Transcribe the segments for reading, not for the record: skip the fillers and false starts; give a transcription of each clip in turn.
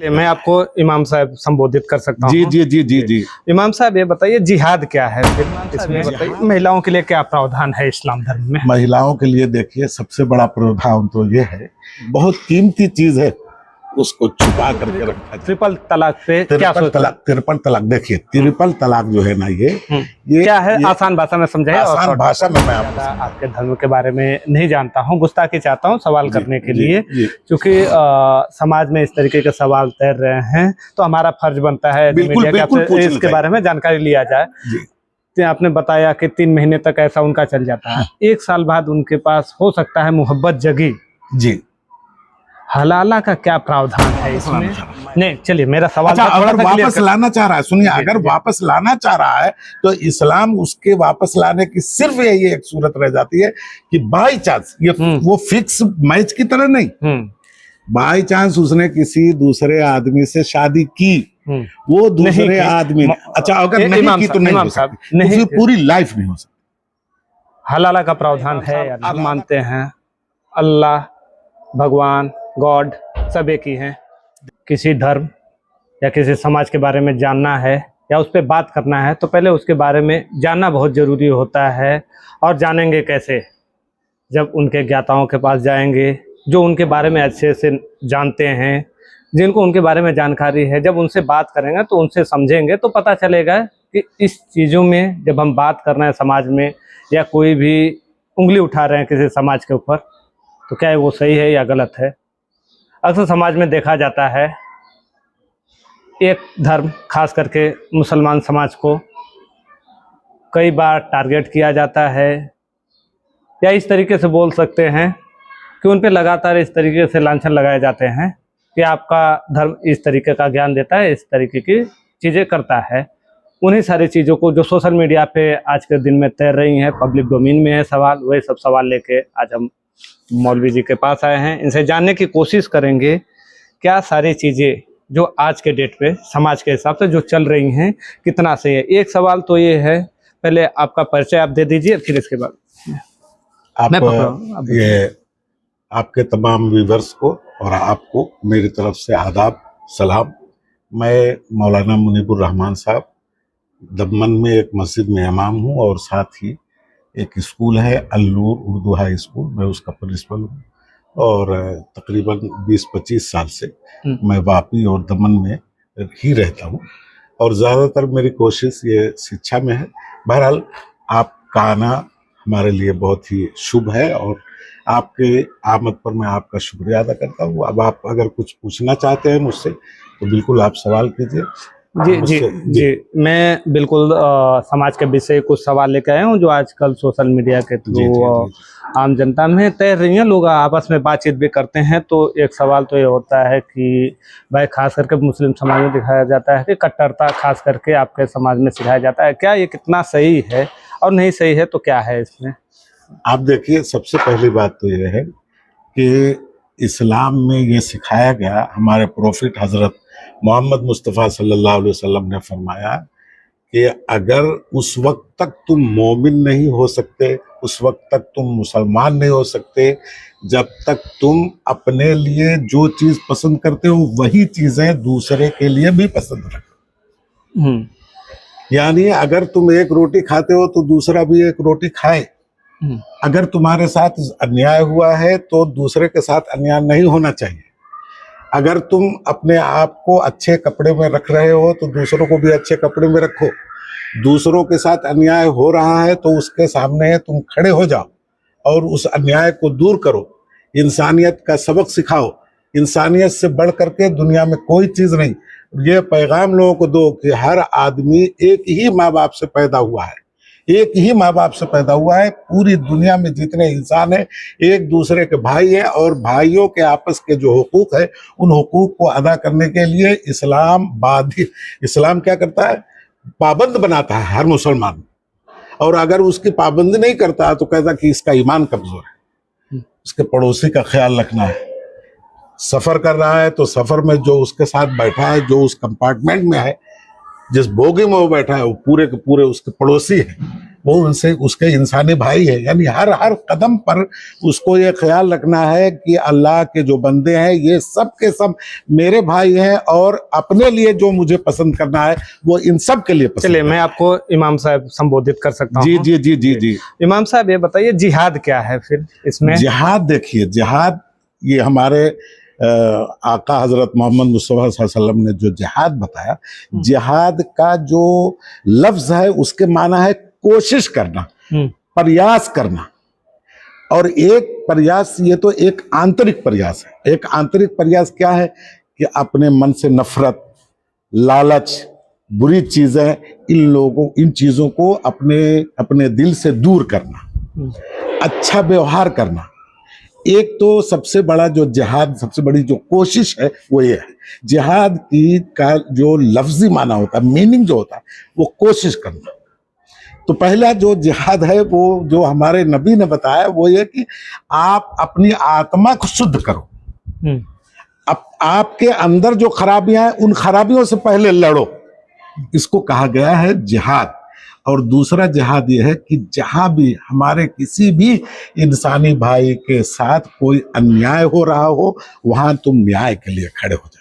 मैं आपको इमाम साहब संबोधित कर सकता हूँ? जी जी जी जी जी। इमाम साहब ये बताइए जिहाद क्या है? इसमें बताइए महिलाओं के लिए क्या प्रावधान है इस्लाम धर्म में? महिलाओं के लिए देखिए सबसे बड़ा प्रावधान तो ये है, बहुत कीमती चीज है, उसको छुपा करके रखा जाए। ट्रिपल तलाक पे क्या ट्रिपल तलाक देखिए, ट्रिपल तलाक जो है ना ये क्या है? आसान भाषा में समझाइए। आसान भाषा में मैं आपके धर्म के बारे में नहीं जानता हूँ, गुस्ताखी चाहता हूँ सवाल करने के लिए, क्योंकि समाज में इस तरीके के सवाल तैर रहे हैं तो हमारा फर्ज बनता है मीडिया के आपसे इसके बारे में जानकारी लिया जाए। तो आपने बताया कि 3 महीने तक ऐसा उनका चल जाता है, 1 साल बाद उनके पास हो सकता है मोहब्बत जगी जी, हलाला का क्या प्रावधान है इसमें? नहीं चलिए मेरा सवाल अगर वापस लाना चाह रहा है, सुनिए, अगर वापस लाना चाह रहा है तो इस्लाम उसके वापस लाने की सिर्फ यही एक सूरत रह जाती है कि बाई चांस, ये वो फिक्स मैच की तरह नहीं, बाई चांस उसने किसी दूसरे आदमी से शादी की, वो दूसरे आदमी, अच्छा अगर नहीं की तो नहीं हो सकती, नहीं पूरी लाइफ नहीं हो सकती। हलाला का प्रावधान है? आप मानते हैं अल्लाह, भगवान, गॉड सब एक ही हैं? किसी धर्म या किसी समाज के बारे में जानना है या उस पर बात करना है तो पहले उसके बारे में जानना बहुत ज़रूरी होता है। और जानेंगे कैसे? जब उनके ज्ञाताओं के पास जाएंगे जो उनके बारे में अच्छे से जानते हैं, जिनको उनके बारे में जानकारी है, जब उनसे बात करेंगे तो उनसे समझेंगे तो पता चलेगा कि इस चीज़ों में जब हम बात कर रहे हैं समाज में या कोई भी उंगली उठा रहे हैं किसी समाज के ऊपर तो क्या वो सही है या गलत है। अक्सर समाज में देखा जाता है एक धर्म खास करके मुसलमान समाज को कई बार टारगेट किया जाता है, या इस तरीके से बोल सकते हैं कि उन पे लगातार इस तरीके से लांछन लगाए जाते हैं कि आपका धर्म इस तरीके का ज्ञान देता है, इस तरीके की चीज़ें करता है। उन्हीं सारी चीज़ों को जो सोशल मीडिया पे आज के दिन में तैर रही हैं, पब्लिक डोमेन में है सवाल, वही सब सवाल लेके आज हम मौलवी जी के पास आए हैं। इनसे जानने की कोशिश करेंगे क्या सारी चीज़ें जो आज के डेट पे समाज के हिसाब से जो चल रही हैं कितना सही है। एक सवाल तो ये है, पहले आपका परिचय आप दे दीजिए, फिर इसके बाद आप ये आपके तमाम व्यूअर्स को और आपको मेरी तरफ से आदाब सलाम। मैं मौलाना मुनीबुर रहमान साहब दमन में एक मस्जिद में इमाम हूँ और साथ ही एक स्कूल है अल-नूर उर्दू हाई स्कूल, मैं उसका प्रिंसिपल हूँ और तकरीबन 20-25 साल से मैं वापी और दमन में ही रहता हूँ और ज़्यादातर मेरी कोशिश ये शिक्षा में है। बहरहाल आपका आना हमारे लिए बहुत ही शुभ है और आपके आमद पर मैं आपका शुक्रिया अदा करता हूँ। अब आप अगर कुछ पूछना चाहते हैं मुझसे तो बिल्कुल आप सवाल कीजिए। जी जी जी, मैं बिल्कुल समाज के विषय कुछ सवाल लेकर आया हूँ जो आजकल सोशल मीडिया के थ्रू आम जनता में तैर रही हैं, लोग आपस में बातचीत भी करते हैं। तो एक सवाल तो ये होता है कि भाई खास करके मुस्लिम समाज में दिखाया जाता है कि कट्टरता खास करके आपके समाज में सिखाया जाता है, क्या ये कितना सही है और नहीं सही है तो क्या है इसमें? आप देखिए, सबसे पहली बात तो ये है कि इस्लाम में ये सिखाया गया, हमारे प्रोफेट हजरत मोहम्मद मुस्तफ़ा सल्लल्लाहु अलैहि वसल्लम ने फरमाया कि अगर उस वक्त तक तुम मोमिन नहीं हो सकते, उस वक्त तक तुम मुसलमान नहीं हो सकते जब तक तुम अपने लिए जो चीज़ पसंद करते हो वही चीज़ें दूसरे के लिए भी पसंद रखो। यानी अगर तुम एक रोटी खाते हो तो दूसरा भी एक रोटी खाए। अगर तुम्हारे साथ अन्याय हुआ है तो दूसरे के साथ अन्याय नहीं होना चाहिए। अगर तुम अपने आप को अच्छे कपड़े में रख रहे हो तो दूसरों को भी अच्छे कपड़े में रखो। दूसरों के साथ अन्याय हो रहा है तो उसके सामने तुम खड़े हो जाओ और उस अन्याय को दूर करो, इंसानियत का सबक सिखाओ। इंसानियत से बढ़ करके दुनिया में कोई चीज़ नहीं। ये पैगाम लोगों को दो कि हर आदमी एक ही माँ बाप से पैदा हुआ है, एक ही माँ बाप से पैदा हुआ है। पूरी दुनिया में जितने इंसान हैं एक दूसरे के भाई हैं और भाइयों के आपस के जो हुकूक है उन हुकूक को अदा करने के लिए इस्लाम क्या करता है? पाबंद बनाता है हर मुसलमान। और अगर उसकी पाबंदी नहीं करता तो कहता कि इसका ईमान कमजोर है। उसके पड़ोसी का ख्याल रखना है। सफर कर रहा है तो सफर में जो उसके साथ बैठा है, जो उस कंपार्टमेंट में है, जिस बोगी में वो बैठा है, वो पूरे के पूरे उसके पड़ोसी है। वो उनसे उसके इंसानी भाई है। यानी हर हर कदम पर उसको ये ख्याल रखना है कि अल्लाह के जो बंदे हैं ये सब के सब मेरे भाई हैं, और अपने लिए जो मुझे पसंद करना है वो इन सब के लिए पसंद। चलिए मैं आपको इमाम साहब संबोधित कर सकता हूँ। जी जी जी जी जी। इमाम साहब ये बताइए जिहाद क्या है फिर इसमें? जिहाद देखिए, जिहाद ये हमारे आका हजरत मोहम्मद मुस्तफ़ा सल्लल्लाहु अलैहि वसल्लम ने जो जिहाद बताया, जिहाद का जो लफ्ज है उसके माना है कोशिश करना, प्रयास करना। और एक प्रयास, ये तो एक आंतरिक प्रयास है। एक आंतरिक प्रयास क्या है कि अपने मन से नफरत, लालच, बुरी चीजें, इन चीजों को अपने दिल से दूर करना, अच्छा व्यवहार करना। एक तो सबसे बड़ा जो जिहाद, सबसे बड़ी जो कोशिश है वो ये है। जिहाद की का जो लफ्जी माना होता है, मीनिंग जो होता है, वो कोशिश करना। तो पहला जो जिहाद है वो जो हमारे नबी ने बताया वो ये कि आप अपनी आत्मा को शुद्ध करो। अब आपके अंदर जो खराबियां हैं उन खराबियों से पहले लड़ो, इसको कहा गया है जिहाद। और दूसरा जिहाद ये है कि जहां भी हमारे किसी भी इंसानी भाई के साथ कोई अन्याय हो रहा हो, वहां तुम न्याय के लिए खड़े हो जाओ।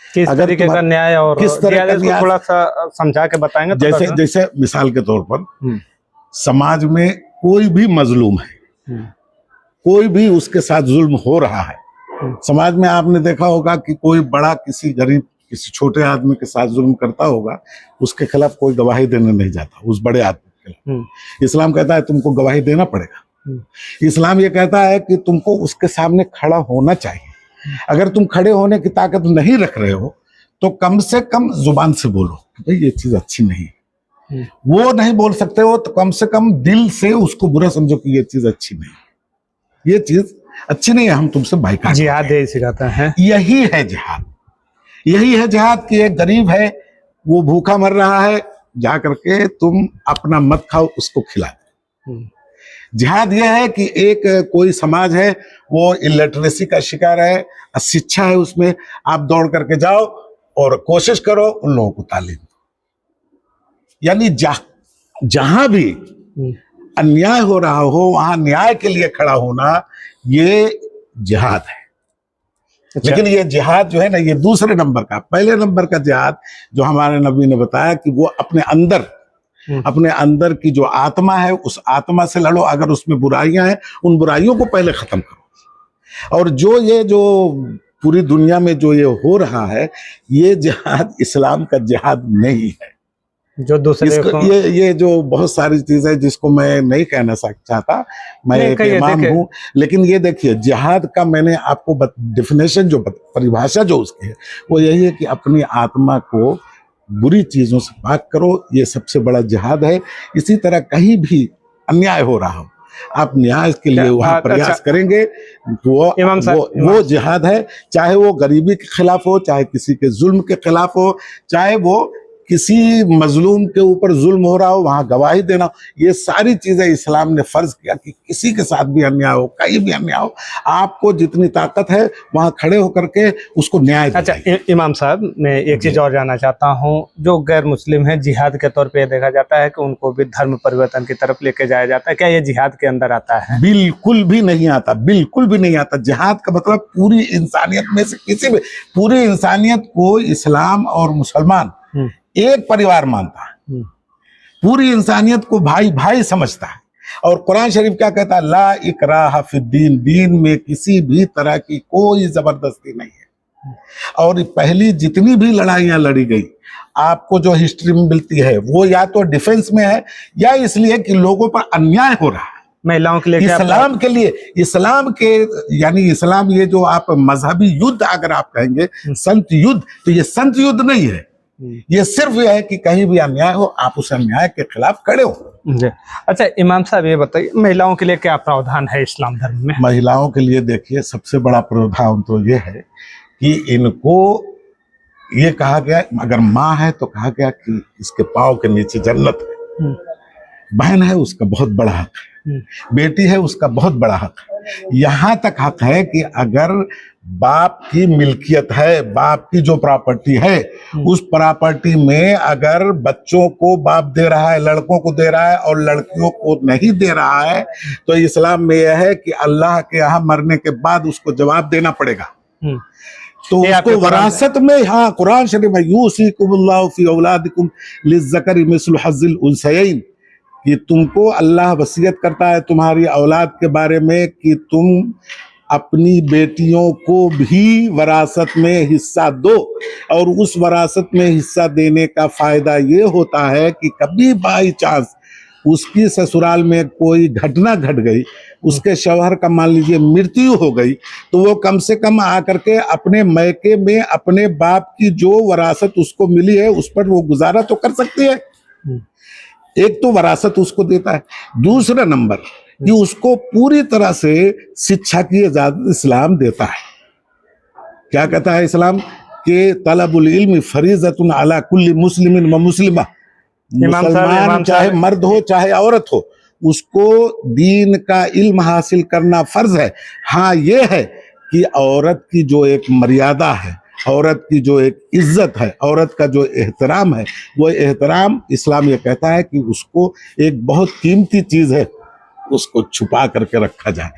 किस तरीके का न्याय, और किस तरह का न्याय थोड़ा सा समझा के बताएंगे? जैसे मिसाल के तौर पर समाज में कोई भी मजलूम है, कोई भी उसके साथ जुल्म हो रहा है। समाज में आपने देखा होगा कि कोई बड़ा किसी गरीब, किसी छोटे आदमी के साथ जुल्म करता होगा, उसके खिलाफ कोई गवाही देने नहीं जाता, उस बड़े आदमी के खिलाफ। इस्लाम कहता है तुमको गवाही देना पड़ेगा। इस्लाम ये कहता है कि तुमको उसके सामने खड़ा होना चाहिए। अगर तुम खड़े होने की ताकत नहीं रख रहे हो तो कम से कम जुबान से बोलो कि भाई ये चीज अच्छी नहीं है। वो नहीं बोल सकते हो तो कम से कम दिल से उसको बुरा समझो कि ये चीज अच्छी नहीं, ये चीज अच्छी नहीं है, हम तुमसे बाइकाट। जिहाद यही सिखाता है। यही है जिहाद, यही है जिहाद कि एक गरीब है, वो भूखा मर रहा है, जा करके तुम अपना मत खाओ, उसको खिला दो। जिहाद यह है कि एक कोई समाज है वो इलिटरेसी का शिकार है, अशिक्षा है, उसमें आप दौड़ करके जाओ और कोशिश करो उन लोगों को तालीम दो। यानी जहां भी अन्याय हो रहा हो वहां न्याय के लिए खड़ा होना, ये जिहाद है। अच्छा। लेकिन ये जिहाद जो है ना, ये दूसरे नंबर का, पहले नंबर का जिहाद जो हमारे नबी ने बताया कि वो अपने अंदर की जो आत्मा है उस आत्मा से लड़ो। अगर उसमें बुराइयां हैं उन बुराइयों को पहले खत्म करो। और जो पूरी दुनिया में जो ये हो रहा है, ये जिहाद इस्लाम का जिहाद नहीं है। जो दूसरे ये जो बहुत सारी चीजें जिसको मैं नहीं कहना चाहता, मैं एक इमाम हूँ, लेकिन ये देखिए जिहाद का मैंने आपको डेफिनेशन जो परिभाषा जो उसकी है वो यही है कि अपनी आत्मा को बुरी चीजों से पाक करो, ये सबसे बड़ा जिहाद है। इसी तरह कहीं भी अन्याय हो रहा हो, आप न्याय के लिए वहां प्रयास करेंगे तो वो जिहाद है। चाहे वो गरीबी के खिलाफ हो, चाहे किसी के जुल्म के खिलाफ हो, चाहे वो किसी मजलूम के ऊपर जुल्म हो रहा हो, वहां गवाही देना, ये सारी चीजें इस्लाम ने फर्ज किया कि किसी के साथ भी अन्याय हो, कहीं भी अन्याय हो, आपको जितनी ताकत है वहां खड़े होकर के उसको न्याय देना। अच्छा इमाम साहब, मैं एक चीज और जानना चाहता हूँ। जो गैर मुस्लिम है, जिहाद के तौर पे देखा जाता है कि उनको भी धर्म परिवर्तन की तरफ लेके जाया जाता है, क्या ये जिहाद के अंदर आता है? बिल्कुल भी नहीं आता, बिल्कुल भी नहीं आता। जिहाद का मतलब पूरी इंसानियत में से किसी भी, पूरी इंसानियत को इस्लाम और मुसलमान एक परिवार मानता है, पूरी इंसानियत को भाई भाई समझता है। और कुरान शरीफ क्या कहता है? ला इकराह फिद्दीन, दीन में किसी भी तरह की कोई जबरदस्ती नहीं है। और पहली जितनी भी लड़ाइयां लड़ी गई, आपको जो हिस्ट्री में मिलती है वो या तो डिफेंस में है या इसलिए कि लोगों पर अन्याय हो रहा है। महिलाओं के लिए, इस्लाम के लिए, इस्लाम के यानी इस्लाम, ये जो आप मजहबी युद्ध अगर आप कहेंगे संत युद्ध, तो ये संत युद्ध नहीं है। ये सिर्फ यह है कि कहीं भी अन्याय हो, आप उस अन्याय के खिलाफ खड़े हो। अच्छा इमाम साहब, ये बताइए महिलाओं के लिए क्या प्रावधान है इस्लाम धर्म में? महिलाओं के लिए देखिए सबसे बड़ा प्रावधान तो ये है कि इनको ये कहा गया, अगर माँ है तो कहा गया कि इसके पाँव के नीचे जन्नत है, बहन है उसका बहुत बड़ा हक है, बेटी है उसका बहुत बड़ा हक है। यहाँ तक हक है कि अगर बाप की मिल्कियत है, बाप की जो प्रॉपर्टी है, उस प्रॉपर्टी में अगर बच्चों को बाप दे रहा है, लड़कों को दे रहा है और लड़कियों को नहीं दे रहा है, तो इस्लाम में यह है कि अल्लाह के यहाँ मरने के बाद उसको जवाब देना पड़ेगा। तो उसको वरासत में, हाँ, कुरान शरीफ में यूसिकुमुल्लाहु फी औलादिकुम लिज़्ज़करि मिस्लु हज़्ज़िल उन्सयैन, कि तुमको अल्लाह वसीयत करता है तुम्हारी औलाद के बारे में कि तुम अपनी बेटियों को भी वरासत में हिस्सा दो, और उस वरासत में हिस्सा देने का फायदा ये होता है कि कभी बाई चांस उसकी ससुराल में कोई घटना घट गई, उसके शौहर का मान लीजिए मृत्यु हो गई, तो वो कम से कम आकर के अपने मैके में अपने बाप की जो वरासत उसको मिली है उस पर वो गुजारा तो कर सकती है। एक तो वरासत उसको देता है, दूसरा नंबर कि उसको पूरी तरह से शिक्षा की इजाजत इस्लाम देता है। क्या कहता है इस्लाम के तलबुल इल्म फरीज़तुन अला कुल्ली मुस्लिमिन व मुस्लिमा, मुसलमान चाहे मर्द हो चाहे औरत हो, उसको दीन का इल्म हासिल करना फर्ज है। हाँ, ये है कि औरत की जो एक मर्यादा है, औरत की जो एक इज्जत है, औरत का जो एहतराम है, वो एहतराम इस्लाम ये कहता है कि उसको एक बहुत कीमती चीज है, उसको छुपा करके रखा जाए।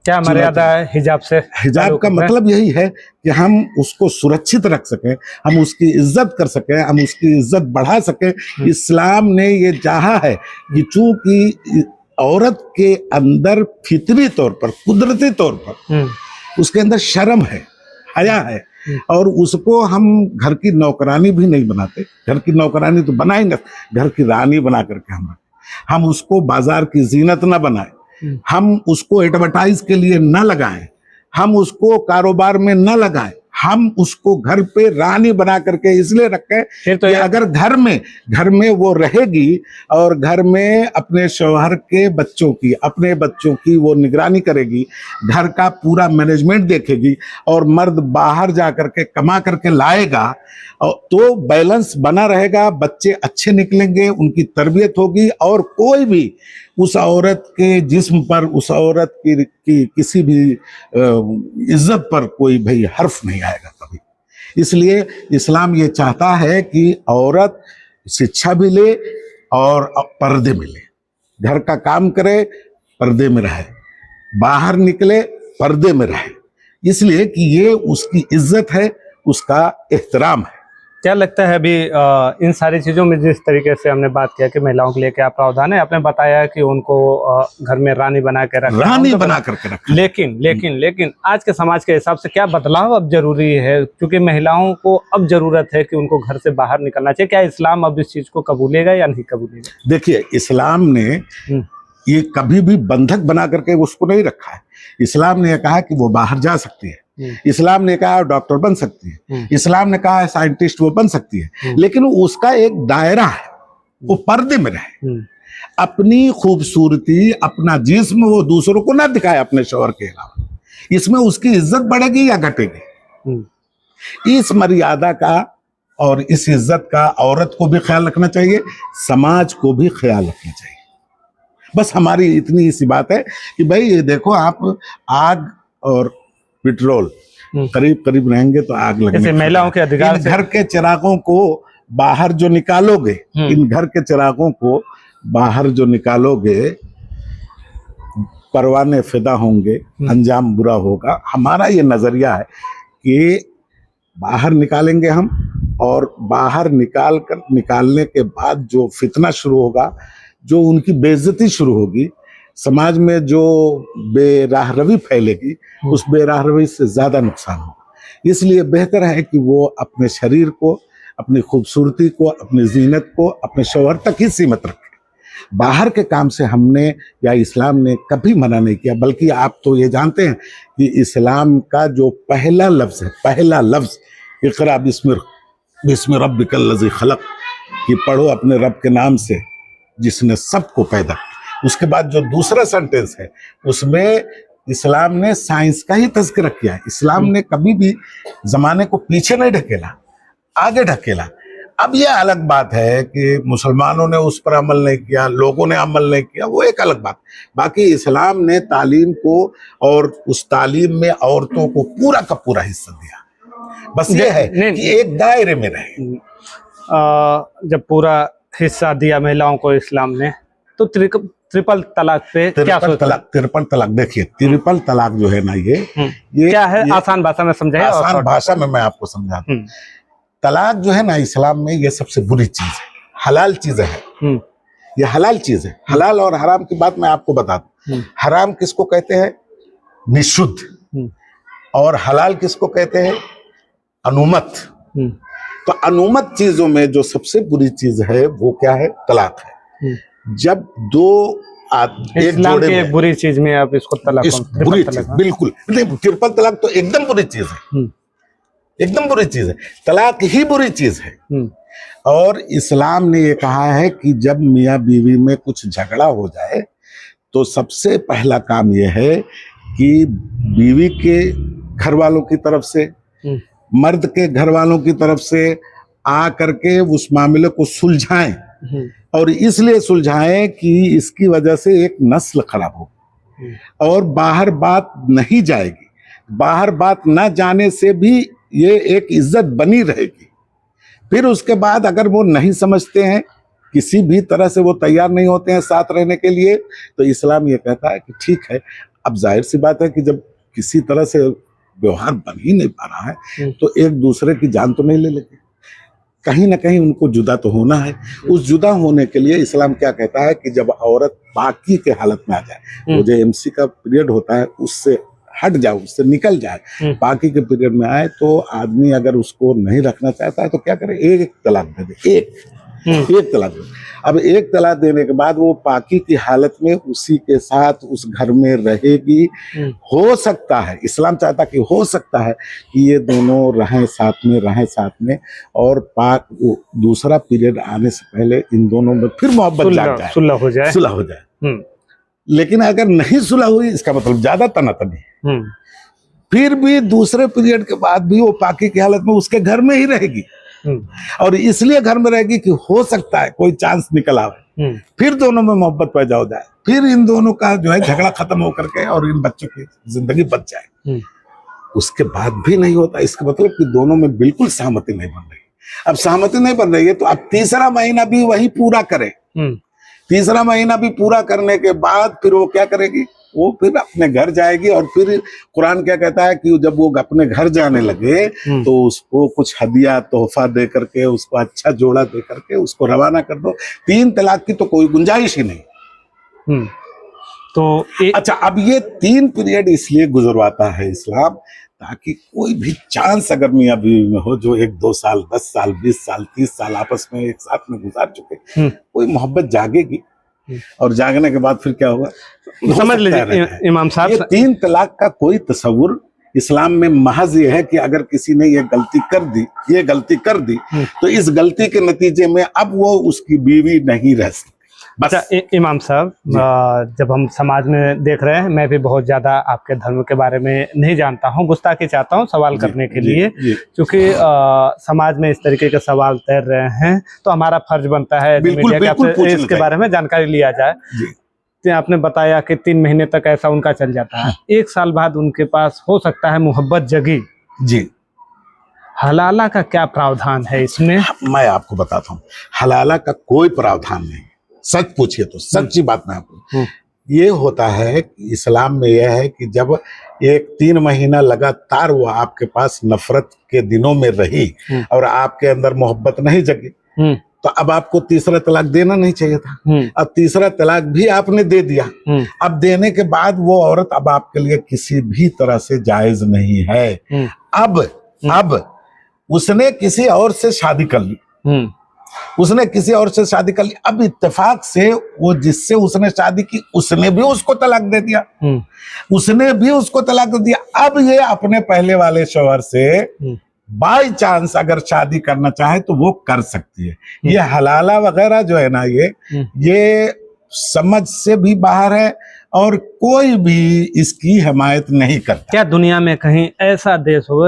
क्या मर्यादा है हिजाब से? हिजाब का मतलब यही है कि हम उसको सुरक्षित रख सकें, हम उसकी इज्जत कर सकें, हम उसकी इज्जत बढ़ा सकें। इस्लाम ने ये चाहा है कि चूंकि औरत के अंदर फितरी तौर पर, कुदरती तौर पर उसके अंदर शर्म है, हया है, और उसको हम घर की नौकरानी भी नहीं बनाते। घर की नौकरानी तो बनाए ना, घर की रानी बना करके हम उसको बाजार की जीनत ना बनाए, हम उसको एडवर्टाइज के लिए न लगाएं, हम उसको कारोबार में न लगाएं, हम उसको घर पे रानी बना करके इसलिए रखें तो कि अगर घर में वो रहेगी और घर में अपने शौहर के बच्चों की, अपने बच्चों की वो निगरानी करेगी, घर का पूरा मैनेजमेंट देखेगी, और मर्द बाहर जा करके कमा करके लाएगा, तो बैलेंस बना रहेगा, बच्चे अच्छे निकलेंगे, उनकी तरबियत होगी, और कोई भी उस औरत के जिस्म पर, उस औरत की किसी भी इज्जत पर कोई भाई हर्फ नहीं आएगा कभी। इसलिए इस्लाम ये चाहता है कि औरत शिक्षा भी ले और पर्दे में ले, घर का काम करे, पर्दे में रहे, बाहर निकले, पर्दे में रहे, इसलिए कि ये उसकी इज्जत है, उसका एहतराम है। क्या लगता है अभी इन सारी चीज़ों में जिस तरीके से हमने बात किया कि महिलाओं के लिए क्या प्रावधान है, आपने बताया कि उनको घर में रानी बना के रखा, रानी बना करके रखा, लेकिन आज के समाज के हिसाब से क्या बदलाव अब जरूरी है? क्योंकि महिलाओं को अब जरूरत है कि उनको घर से बाहर निकलना चाहिए। क्या इस्लाम अब इस चीज़ को कबूलेगा या नहीं कबूलेगा? देखिए, इस्लाम ने ये कभी भी बंधक बना करके उसको नहीं रखा है। इस्लाम ने कहा कि वो बाहर जा सकती है, इस्लाम ने कहा डॉक्टर बन सकती है, इस्लाम ने कहा साइंटिस्ट वो बन सकती है, लेकिन उसका एक दायरा है, वो पर्दे में रहे, अपनी खूबसूरती, अपना जिस्म वो दूसरों को ना दिखाए अपने शौहर के अलावा। इसमें उसकी इज्जत बढ़ेगी या घटेगी, इस मर्यादा का और इस इज्जत का औरत को भी ख्याल रखना चाहिए, समाज को भी ख्याल रखना चाहिए। बस हमारी इतनी सी बात है कि भाई ये देखो, आप आग और पेट्रोल करीब करीब रहेंगे तो आग लगने, महिलाओं के अधिकार इन घर के चिरागों को बाहर जो निकालोगे, इन घर के चिरागों को बाहर जो निकालोगे, परवाने फिदा होंगे, अंजाम बुरा होगा। हमारा ये नजरिया है कि बाहर निकालेंगे हम, और बाहर निकालने के बाद जो फितना शुरू होगा, जो उनकी बेइज्जती शुरू होगी, समाज में जो बेराहरवी फैलेगी, उस बेराहरवी से ज्यादा नुकसान होगा। इसलिए बेहतर है कि वो अपने शरीर को, अपनी खूबसूरती को, अपनी जीनत को अपने शौहर तक ही सीमित रखें। बाहर के काम से हमने या इस्लाम ने कभी मना नहीं किया, बल्कि आप तो ये जानते हैं कि इस्लाम का जो पहला लफ्ज है, पहला लफ्ज इक़रा बिस्मि रब्बिकल लज़ी खलक़, कि पढ़ो अपने रब के नाम से जिसने सबको पैदा। उसके बाद जो दूसरा सेंटेंस है, उसमें इस्लाम ने साइंस का ही तज़किरा किया है। इस्लाम ने कभी भी जमाने को पीछे नहीं ढकेला, आगे ढकेला। अब ये अलग बात है कि मुसलमानों ने उस पर अमल नहीं किया, लोगों ने अमल नहीं किया, वो एक अलग बात। बाकी इस्लाम ने तालीम को और उस तालीम में औरतों को पूरा का पूरा हिस्सा दिया। बस ये है कि एक दायरे में रहे। जब पूरा हिस्सा दिया महिलाओं को इस्लाम ने, तो ट्रिपल तलाक पे क्या सोचते हैं? ट्रिपल तलाक देखिए, ट्रिपल तलाक जो है ना, ये क्या है? आसान भाषा में समझाइए। आसान भाषा में मैं आपको समझाता हूँ। तलाक जो है ना इस्लाम में, ये सबसे बुरी चीज है, हलाल चीज है। ये हलाल चीज है। हलाल और हराम की बात मैं आपको बता दूं। हराम किसको कहते हैं? निषुद्ध। और हलाल किसको कहते हैं? अनुमत। तो अनुमत चीजों में जो सबसे बुरी चीज है वो क्या है? तलाक है। जब दो एक जोड़े में बुरी चीज में आप इसको तलाक, बुरी चीज बिल्कुल नहीं। ट्रिपल तलाक तो एकदम बुरी चीज है, एकदम बुरी चीज है। तलाक ही बुरी चीज है। और इस्लाम ने ये कहा है कि जब मियाँ बीवी में कुछ झगड़ा हो जाए तो सबसे पहला काम ये है कि बीवी के घर वालों की तरफ से, मर्द के घर वालों की तरफ से आ करके उस मामले को सुलझाएं। और इसलिए सुलझाएं कि इसकी वजह से एक नस्ल खराब हो और बाहर बात नहीं जाएगी। बाहर बात ना जाने से भी ये एक इज्जत बनी रहेगी। फिर उसके बाद अगर वो नहीं समझते हैं, किसी भी तरह से वो तैयार नहीं होते हैं साथ रहने के लिए, तो इस्लाम ये कहता है कि ठीक है। अब जाहिर सी बात है कि जब किसी तरह से व्यवहार बन ही नहीं पा रहा है तो एक दूसरे की जान तो नहीं ले लेंगे, कहीं ना कहीं उनको जुदा तो होना है। उस जुदा होने के लिए इस्लाम क्या कहता है कि जब औरत पाकी के हालत में आ जाए, वो जो एमसी का पीरियड होता है उससे हट जाए, उससे निकल जाए, पाकी के पीरियड में आए, तो आदमी अगर उसको नहीं रखना चाहता है तो क्या करे? एक तलाक दे दे। एक तलाक दे। अब एक तलाक देने के बाद वो पाकी की हालत में उसी के साथ उस घर में रहेगी। हो सकता है, इस्लाम चाहता कि हो सकता है कि ये दोनों रहें साथ में और पाक दूसरा पीरियड आने से पहले इन दोनों में फिर मोहब्बत जाग जाए, सुलह हो जाए। लेकिन अगर नहीं सुलह हुई, इसका मतलब ज्यादा तनातनी, फिर भी दूसरे पीरियड के बाद भी वो पाकी की हालत में उसके घर में ही रहेगी। और इसलिए घर में रहेगी कि हो सकता है कोई चांस निकल आवे, फिर दोनों में मोहब्बत पैदा हो जाए, फिर इन दोनों का जो है झगड़ा खत्म होकर के और इन बच्चों की जिंदगी बच जाए। उसके बाद भी नहीं होता, इसका मतलब कि दोनों में बिल्कुल सहमति नहीं बन रही। अब सहमति नहीं बन रही है तो अब तीसरा महीना भी वही पूरा करे। तीसरा महीना भी पूरा करने के बाद फिर वो क्या करेगी? वो फिर अपने घर जाएगी। और फिर कुरान क्या कहता है कि जब वो अपने घर जाने लगे तो उसको कुछ हदिया तोहफा दे करके, उसको अच्छा जोड़ा दे करके उसको रवाना कर दो। 3 तलाक की तो कोई गुंजाइश ही नहीं। तो अच्छा, अब ये 3 पीरियड इसलिए गुजरवाता है इस्लाम ताकि कोई भी चांस अगर मियाँ बीवी में हो जो 1-2 साल, 10 साल, 20 साल, 30 साल आपस में एक साथ में गुजार चुके, कोई मोहब्बत जागेगी। और जागने के बाद फिर क्या होगा समझ लीजिए इमाम साहब। ये 3 तलाक का कोई तस्वुर इस्लाम में महज ये है कि अगर किसी ने ये गलती कर दी तो इस गलती के नतीजे में अब वो उसकी बीवी नहीं रह सकती। अच्छा इमाम साहब, जब हम समाज में देख रहे हैं, मैं भी बहुत ज़्यादा आपके धर्म के बारे में नहीं जानता हूँ, गुस्ताखी चाहता हूँ सवाल करने के लिए, क्योंकि समाज में इस तरीके के सवाल तैर रहे हैं तो हमारा फर्ज बनता है मीडिया के आपसे इसके बारे में जानकारी लिया जाए। तो आपने बताया कि 3 महीने तक ऐसा उनका चल जाता है, 1 साल बाद उनके पास हो सकता है मोहब्बत जगी जी। हलाला का क्या प्रावधान है इसमें? मैं आपको बताता हूँ, हलाला का कोई प्रावधान नहीं। सच पूछिए तो सच्ची बात मैं आपको, ये होता है कि इस्लाम में यह है कि जब एक 3 महीना लगातार वो आपके पास नफरत के दिनों में रही और आपके अंदर मोहब्बत नहीं जगी, तो अब आपको तीसरा तलाक देना नहीं चाहिए था। अब तीसरा तलाक भी आपने दे दिया। अब देने के बाद वो औरत अब आपके लिए किसी भी तरह से जायज नहीं है। अब उसने किसी और से शादी कर ली, अब इत्तेफाक से वो जिससे उसने शादी की उसने भी उसको तलाक दे दिया। अब ये अपने पहले वाले शौहर से बाई चांस अगर शादी करना चाहे तो वो कर सकती है। ये हलाला वगैरह जो है ना, ये समझ से भी बाहर है और कोई भी इसकी हिमायत नहीं करता। क्या दुनिया में कहीं ऐसा देश हो,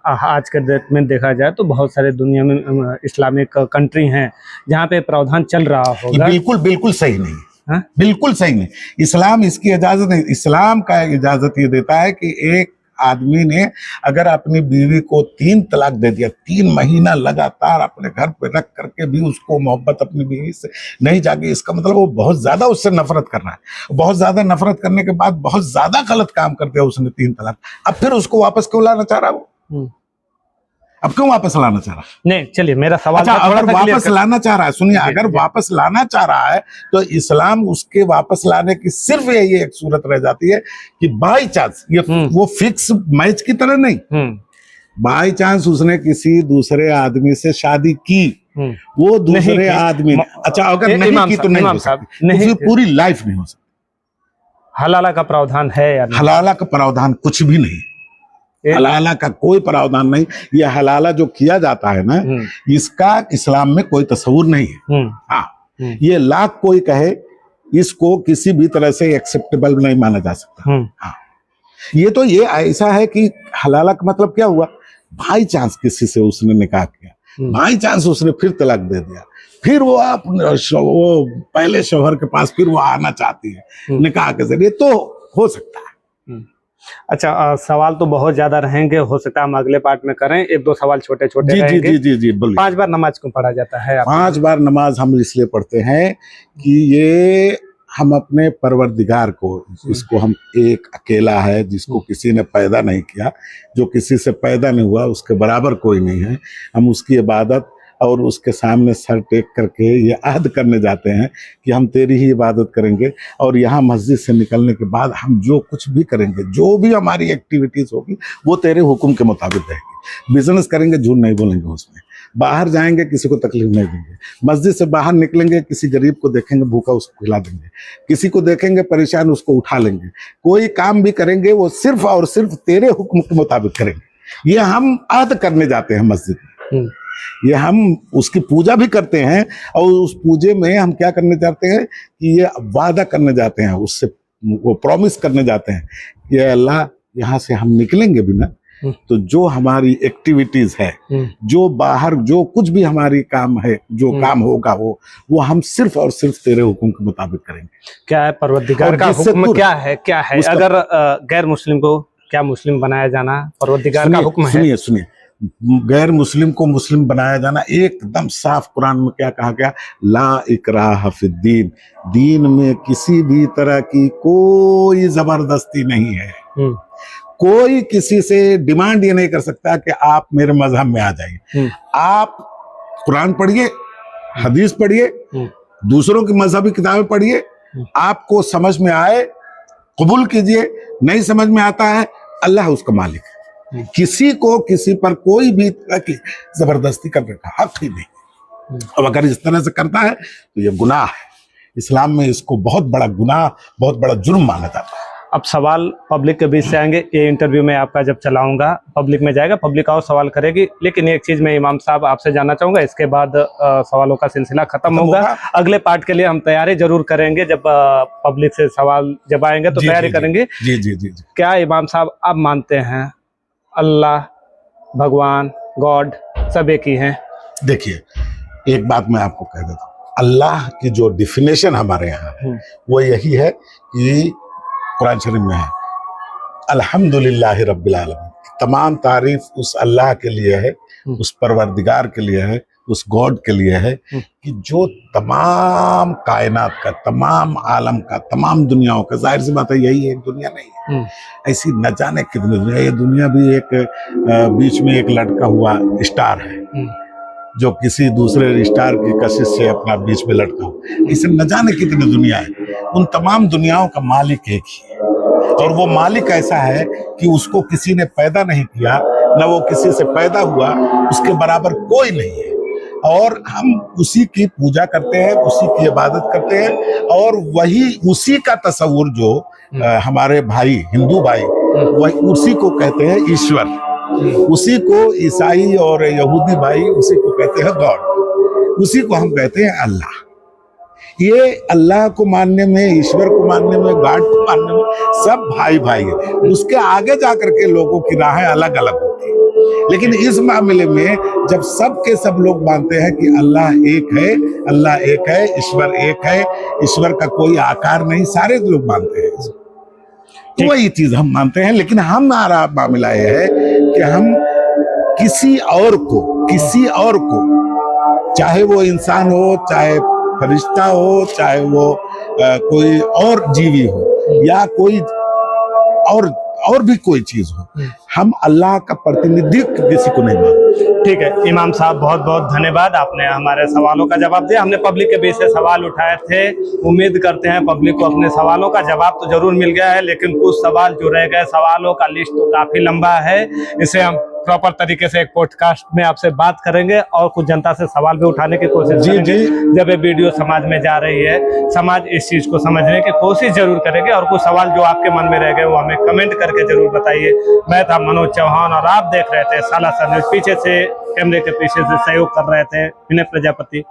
आज के डेट में देखा जाए तो बहुत सारे दुनिया में इस्लामिक कंट्री हैं जहाँ पे प्रावधान चल रहा ये होगा? बिल्कुल बिल्कुल सही नहीं, हाँ? बिल्कुल सही नहीं। इस्लाम इसकी इजाजत नहीं। इस्लाम का इजाजत ये देता है कि एक आदमी ने अगर अपनी बीवी को 3 तलाक दे दिया, 3 महीना लगातार अपने घर पे रख करके भी उसको मोहब्बत अपनी बीवी से नहीं जागी, इसका मतलब वो बहुत ज्यादा उससे नफरत कर रहा है। बहुत ज्यादा नफरत करने के बाद बहुत ज्यादा गलत काम कर दिया उसने, 3 तलाक। अब फिर उसको वापस क्यों लाना चाह रहा है वो? अब क्यों वापस लाना चाह रहा है? नहीं, चलिए मेरा सवाल अच्छा, थोड़ा अगर सा clear वापस कर- लाना चाह रहा है, सुनिए, अगर जी। वापस लाना चाह रहा है तो इस्लाम उसके वापस लाने की सिर्फ यही एक सूरत रह जाती है कि बाई चांस, ये वो फिक्स मैच की तरह नहीं, बाई चांस उसने किसी दूसरे आदमी से शादी की, वो दूसरे नहीं की। आदमी, अच्छा अगर नहीं इमाम की तो साहब, नहीं इमाम हो साहब, सकती, नहीं तो फिर की। पूरी लाइफ नहीं हो सकती। हलाला का प्रावधान है या नहीं? हलाला का प्रावधान कुछ भी नहीं, हलाला का कोई प्रावधान नहीं। ये हलाला जो किया जाता है ना, इसका इस्लाम में कोई तस्वुर नहीं है। हाँ, ये लाख कोई कहे, इसको किसी भी तरह से एक्सेप्टेबल नहीं माना जा सकता। हाँ, ये तो ये ऐसा है कि हलाला का मतलब क्या हुआ? बाई चांस किसी से उसने निकाह किया, बाई चांस उसने फिर तलाक दे दिया, फिर वो वो पहले शौहर के पास फिर वो आना चाहती है निकाह के जरिए, तो हो सकता है। अच्छा, सवाल तो बहुत ज्यादा रहेंगे, हो सकता है हम अगले पार्ट में करें। 1-2 सवाल छोटे छोटे जी रहेंगे। जी जी जी बोलिए। 5 बार नमाज क्यों पढ़ा जाता है? 5 बार नमाज हम इसलिए पढ़ते हैं कि ये हम अपने परवरदिगार को, जिसको हम एक अकेला है, जिसको किसी ने पैदा नहीं किया, जो किसी से पैदा नहीं हुआ, उसके बराबर कोई नहीं है, हम उसकी इबादत और उसके सामने सर टेक करके ये अहद करने जाते हैं कि हम तेरी ही इबादत करेंगे, और यहाँ मस्जिद से निकलने के बाद हम जो कुछ भी करेंगे, जो भी हमारी एक्टिविटीज होगी, वो तेरे हुक्म के मुताबिक रहेगी। बिजनेस करेंगे, झूठ नहीं बोलेंगे उसमें, बाहर जाएंगे किसी को तकलीफ नहीं देंगे, मस्जिद से बाहर निकलेंगे किसी गरीब को देखेंगे भूखा उसको खिला देंगे, किसी को देखेंगे परेशान उसको उठा लेंगे, कोई काम भी करेंगे वो सिर्फ और सिर्फ तेरे हुक्म के मुताबिक करेंगे। ये हम अहद करने जाते हैं मस्जिद में, ये हम उसकी पूजा भी करते हैं, और उस पूजे में हम क्या करने जाते हैं कि ये वादा करने जाते हैं उससे, वो प्रॉमिस करने जाते हैं कि अल्लाह यहाँ से हम निकलेंगे भी ना, तो जो हमारी एक्टिविटीज है, जो बाहर जो कुछ भी हमारी काम है, जो काम होगा वो हम सिर्फ और सिर्फ तेरे हुक्म के मुताबिक करेंगे। क्या है परवरदिगार का हुक्म? क्या है अगर गैर मुस्लिम को क्या मुस्लिम बनाया जाना परवरदिगार का हुक्म है? सुनिए सुनिए, गैर मुस्लिम को मुस्लिम बनाया जाना एकदम साफ कुरान में क्या कहा गया? ला इकराह फिद्दीन, दीन में किसी भी तरह की कोई जबरदस्ती नहीं है। कोई किसी से डिमांड ये नहीं कर सकता कि आप मेरे मजहब में आ जाइए। आप कुरान पढ़िए, हदीस पढ़िए, दूसरों की मजहबी किताबें पढ़िए, आपको समझ में आए कबूल कीजिए, नहीं समझ में आता है अल्लाह उसका मालिक है। किसी को किसी पर कोई भी तरह की जबरदस्ती करने का हक ही नहीं। अब अगर इस तरह से करता है तो ये गुनाह है। इस्लाम में इसको बहुत बड़ा गुनाह, बहुत बड़ा जुर्म माना जाता है। अब सवाल पब्लिक के बीच से आएंगे। ये इंटरव्यू में आपका जब चलाऊंगा पब्लिक में जाएगा, पब्लिक और सवाल करेगी, लेकिन एक चीज मैं इमाम साहब आपसे जानना चाहूंगा, इसके बाद सवालों का सिलसिला खत्म होगा। अगले पार्ट के लिए हम तैयारी जरूर करेंगे, जब पब्लिक से सवाल जब आएंगे तो तैयारी करेंगे। जी जी जी जी। क्या इमाम साहब आप मानते हैं अल्लाह, भगवान, गॉड सब एक ही हैं? देखिए, एक बात मैं आपको कह देता हूँ, अल्लाह की जो डिफिनेशन हमारे यहाँ है वो यही है कि कुरान शरीफ में है, अल्हम्दुलिल्लाह रब्बिल आलमीन, तमाम तारीफ उस अल्लाह के लिए है, उस परवरदिगार के लिए है, उस गॉड के लिए है कि जो तमाम कायनात का, तमाम आलम का, तमाम दुनियाओं का, जाहिर सी बात है यही एक दुनिया नहीं है, ऐसी न जाने कितनी दुनिया। ये दुनिया भी एक बीच में एक लटका हुआ स्टार है जो किसी दूसरे स्टार की कशिश से अपना बीच में लटका हो। इसे न जाने कितनी दुनिया है। उन तमाम दुनियाओं का मालिक एक ही है, और वो मालिक ऐसा है कि उसको किसी ने पैदा नहीं किया, न वो किसी से पैदा हुआ, उसके बराबर कोई नहीं है, और हम उसी की पूजा करते हैं, उसी की इबादत करते हैं, और वही उसी का तस्वुर जो हमारे भाई हिंदू भाई वही उसी को कहते हैं ईश्वर, उसी को ईसाई और यहूदी भाई उसी को कहते हैं गॉड, उसी को हम कहते हैं अल्लाह। ये अल्लाह को मानने में, ईश्वर को मानने में, गॉड को मानने में सब भाई भाई है। उसके आगे जाकर के लोगों की राहें अलग अलग होती है। लेकिन इस मामले में जब सब के सब लोग मानते हैं कि अल्लाह एक है, अल्लाह एक है, ईश्वर एक है, ईश्वर का कोई आकार नहीं, सारे लोग मानते हैं, तो वही चीज हम मानते हैं। लेकिन हमारा मामला यह है कि हम किसी और को चाहे वो इंसान हो, चाहे फरिश्ता हो, चाहे वो कोई और जीवी हो, या कोई और भी कोई चीज हो, हम अल्लाह का प्रतिनिधित्व किसी को नहीं मानते। ठीक है इमाम साहब, बहुत बहुत धन्यवाद, आपने हमारे सवालों का जवाब दिया। हमने पब्लिक के बीच से सवाल उठाए थे, उम्मीद करते हैं पब्लिक को अपने सवालों का जवाब तो जरूर मिल गया है, लेकिन कुछ सवाल जो रह गए, सवालों का लिस्ट तो काफी लंबा है। इसे हम प्रॉपर तरीके से एक पॉडकास्ट में आपसे बात करेंगे और कुछ जनता से सवाल भी उठाने की कोशिश करेंगे। जब ये वीडियो समाज में जा रही है, समाज इस चीज को समझने की कोशिश जरूर करेंगे, और कुछ सवाल जो आपके मन में रह गए वो हमें कमेंट करके जरूर बताइए। मैं था मनोज चौहान और आप देख रहे थे सालासर न्यूज़। पीछे से कैमरे के पीछे से सहयोग कर रहे थे विनय प्रजापति।